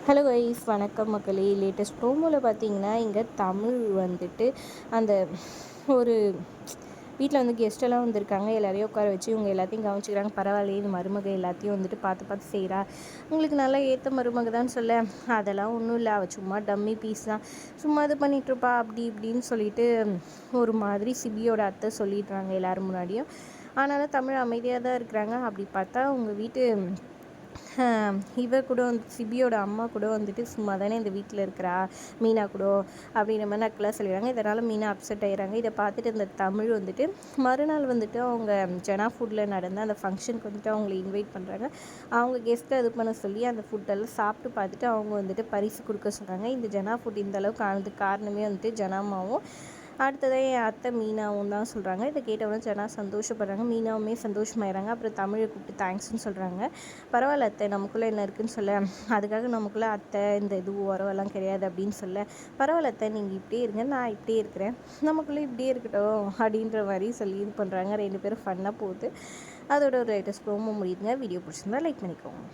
Hello guys, வணக்கம் மக்களே. Latest ப்ரோமோவில் பார்த்தீங்கன்னா இங்கே தமிழ் வந்துட்டு அந்த ஒரு வீட்டில் வந்து கெஸ்ட்டெல்லாம் வந்திருக்காங்க. எல்லாரையும் உட்கார வச்சு இவங்க எல்லாத்தையும் கவனிச்சிக்கிறாங்க. பரவாயில்லையே, இந்த மருமக எல்லாத்தையும் வந்துட்டு பார்த்து பார்த்து செய்கிறா, உங்களுக்கு நல்லா ஏற்ற மருமக தான் சொல்ல. அதெல்லாம் ஒன்றும் இல்லை, அவள் சும்மா டம்மி பீஸ் தான், சும்மா இது பண்ணிகிட்ருப்பா அப்படி இப்படின்னு சொல்லிட்டு ஒரு மாதிரி சிபியோட அத்தை சொல்லிடுறாங்க எல்லோரும் முன்னாடியும். ஆனாலும் தமிழ் அமைதியாக தான் இருக்கிறாங்க. அப்படி பார்த்தா உங்கள் வீட்டு இவ கூட வந்து சிபியோட அம்மா கூட வந்துட்டு சும்மா தானே இந்த வீட்டில் இருக்கிறா மீனா கூட அப்படின்ற மாதிரி நக்கலாக சொல்லிடுறாங்க. இதனால் மீனா அப்செட் ஆகிடுறாங்க. இதை பார்த்துட்டு இந்த தமிழ் வந்துட்டு மறுநாள் வந்துட்டு அவங்க ஜனா ஃபுட்டில் நடந்த அந்த ஃபங்க்ஷனுக்கு வந்துட்டு அவங்களை இன்வைட் பண்ணுறாங்க. அவங்க கெஸ்ட்டை இது பண்ண சொல்லி அந்த ஃபுட்டெல்லாம் சாப்பிட்டு பார்த்துட்டு அவங்க வந்துட்டு பரிசு கொடுக்க சொல்கிறாங்க. இந்த ஜனா ஃபுட் இந்த அளவுக்கு ஆனதுக்கு காரணமே வந்துட்டு ஜனாமாவும் அடுத்ததாக என் அத்தை மீனாவும் தான் சொல்கிறாங்க. இதை கேட்டவொடனே ஜனா சந்தோஷப்படுறாங்க, மீனாவுமே சந்தோஷமாயிடுறாங்க. அப்புறம் தமிழை கூப்பிட்டு தேங்க்ஸ்ன்னு சொல்கிறாங்க. பரவாயில்ல அத்தை, நமக்குள்ளே என்ன இருக்குதுன்னு சொல்ல, அதுக்காக நமக்குள்ளே அத்தை இந்த இது உறவெல்லாம் கிடையாது அப்படின்னு சொல்ல, பரவாயில்ல அத்தை, நீங்கள் இப்படியே இருங்க, நான் இப்படியே இருக்கிறேன், நமக்குள்ளே இப்படியே இருக்கட்டும் அப்படின்ற மாதிரி சொல்லி இது பண்ணுறாங்க. ரெண்டு பேரும் ஃபன்னாக போகுது. அதோட ஒரு லேட்டஸ்ட் ப்ரோமோ முடியுதுங்க. வீடியோ பிடிச்சிருந்தா லைக் பண்ணிக்கோங்க.